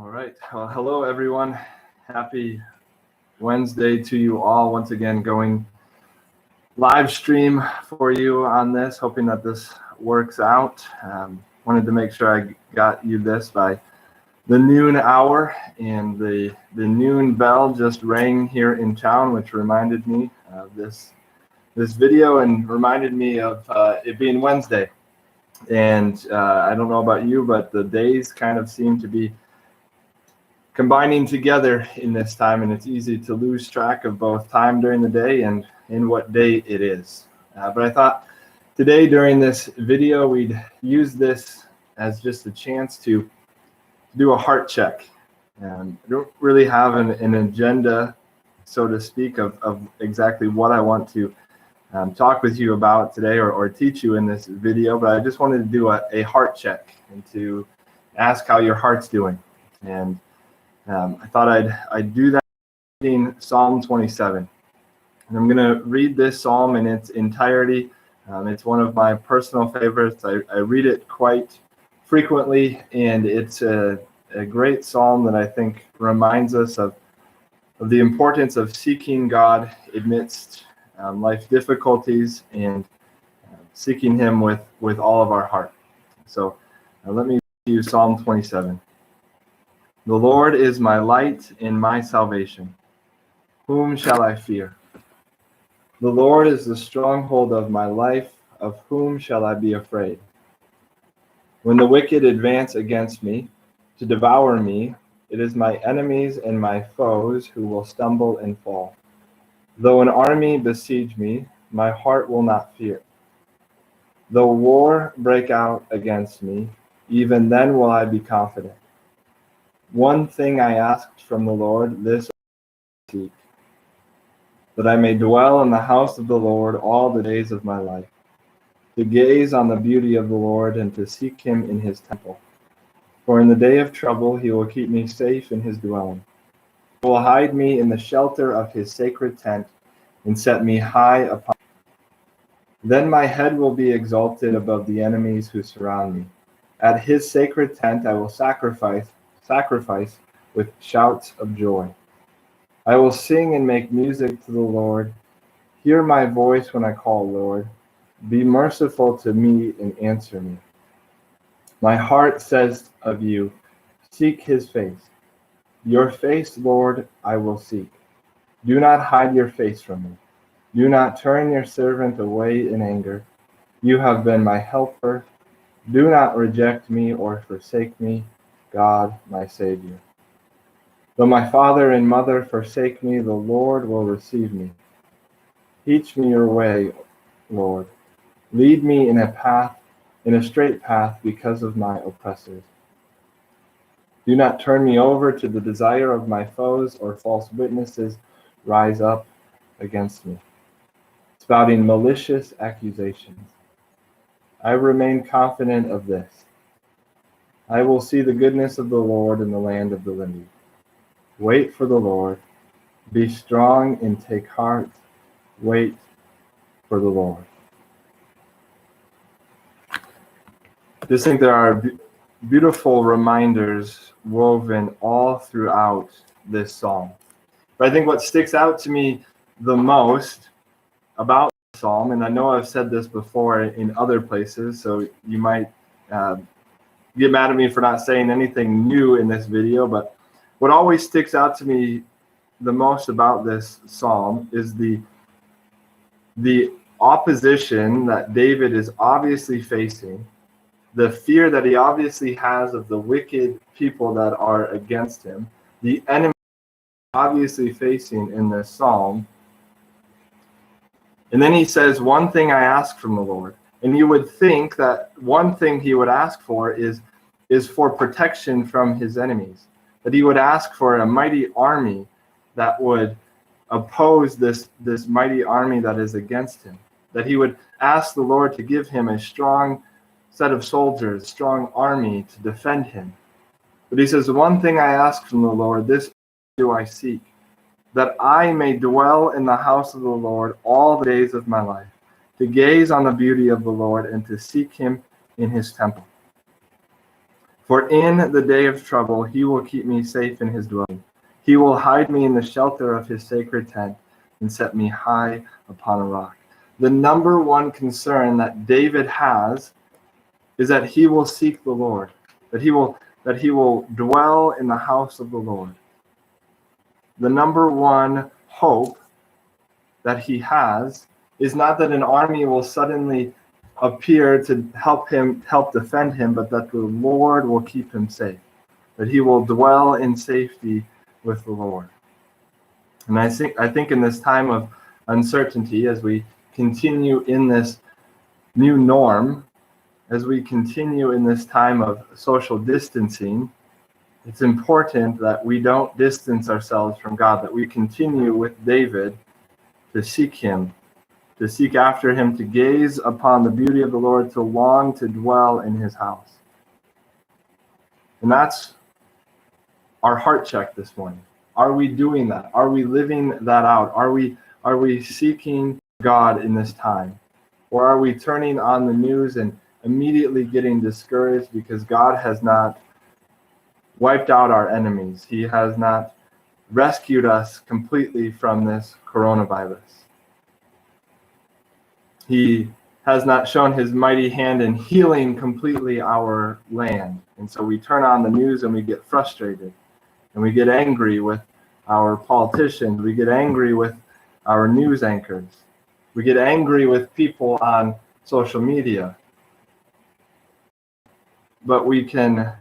All right. Well, hello, everyone. Happy Wednesday to you all. Once again, going live stream for you on this, hoping that this works out. Wanted to make sure I got you this by the noon hour, and the noon bell just rang here in town, which reminded me of this video and reminded me of it being Wednesday. And I don't know about you, but the days kind of seem to be combining together in this time, and it's easy to lose track of both time during the day and in what day it is. But I thought today during this video we'd use this as just a chance to do a heart check. I don't really have an agenda, so to speak, of exactly what I want to talk with you about today or teach you in this video, but I just wanted to do a heart check and to ask how your heart's doing. And I thought I'd do that reading Psalm 27. And I'm going to read this psalm in its entirety. It's one of my personal favorites. I read it quite frequently, and it's a great psalm that I think reminds us of the importance of seeking God amidst life difficulties and seeking Him with all of our heart. So let me read you Psalm 27. The Lord is my light and my salvation. Whom shall I fear? The Lord is the stronghold of my life. Of whom shall I be afraid? When the wicked advance against me to devour me, it is my enemies and my foes who will stumble and fall. Though an army besiege me, my heart will not fear. Though war break out against me, even then will I be confident. One thing I asked from the Lord, this I seek, that I may dwell in the house of the Lord all the days of my life, to gaze on the beauty of the Lord and to seek Him in His temple. For in the day of trouble He will keep me safe in His dwelling. He will hide me in the shelter of His sacred tent and set me high upon. Then my head will be exalted above the enemies who surround me. At His sacred tent I will sacrifice with shouts of joy. I will sing and make music to the Lord. Hear my voice when I call, Lord. Be merciful to me and answer me. My heart says of you, seek His face. Your face, Lord, I will seek. Do not hide your face from me. Do not turn your servant away in anger. You have been my helper. Do not reject me or forsake me, God, my Savior. Though my father and mother forsake me, the Lord will receive me. Teach me your way, Lord. Lead me in a straight path because of my oppressors. Do not turn me over to the desire of my foes, or false witnesses rise up against me, spouting malicious accusations. I remain confident of this. I will see the goodness of the Lord in the land of the living. Wait for the Lord. Be strong and take heart. Wait for the Lord. I just think there are beautiful reminders woven all throughout this psalm. But I think what sticks out to me the most about the psalm, and I know I've said this before in other places, so you might get mad at me for not saying anything new in this video, but what always sticks out to me the most about this psalm is the opposition that David is obviously facing, the fear that he obviously has of the wicked people that are against him, the enemy obviously facing in this psalm. And then he says, one thing I ask from the Lord. And you would think that one thing he would ask for is for protection from his enemies, that he would ask for a mighty army that would oppose this mighty army that is against him, that he would ask the Lord to give him a strong set of soldiers, strong army to defend him. But he says, one thing I ask from the Lord, this do I seek, that I may dwell in the house of the Lord all the days of my life, to gaze on the beauty of the Lord and to seek Him in His temple. For in the day of trouble, he will keep me safe in his dwelling. He will hide me in the shelter of his sacred tent and set me high upon a rock. The number one concern that David has is that he will seek the Lord, that he will dwell in the house of the Lord. The number one hope that he has is not that an army will suddenly appear to help defend him, but that the Lord will keep him safe, that he will dwell in safety with the Lord. And I think in this time of uncertainty, as we continue in this new norm, as we continue in this time of social distancing, it's important that we don't distance ourselves from God, that we continue with David to seek him, to seek after him, to gaze upon the beauty of the Lord, to long to dwell in his house. And that's our heart check this morning. Are we doing that? Are we living that out? Are we seeking God in this time? Or are we turning on the news and immediately getting discouraged because God has not wiped out our enemies? He has not rescued us completely from this coronavirus. He has not shown his mighty hand in healing completely our land. And so we turn on the news and we get frustrated. And we get angry with our politicians. We get angry with our news anchors. We get angry with people on social media. But we can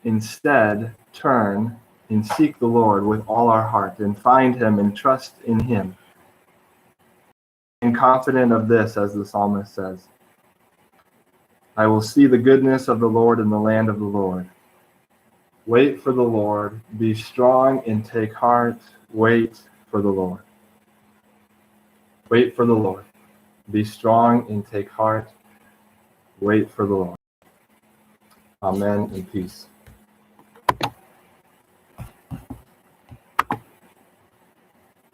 instead turn and seek the Lord with all our heart and find him and trust in him. And confident of this, as the psalmist says, I will see the goodness of the Lord in the land of the Lord. Wait for the Lord, be strong and take heart, wait for the Lord. Wait for the Lord, be strong and take heart, wait for the Lord. Amen and peace.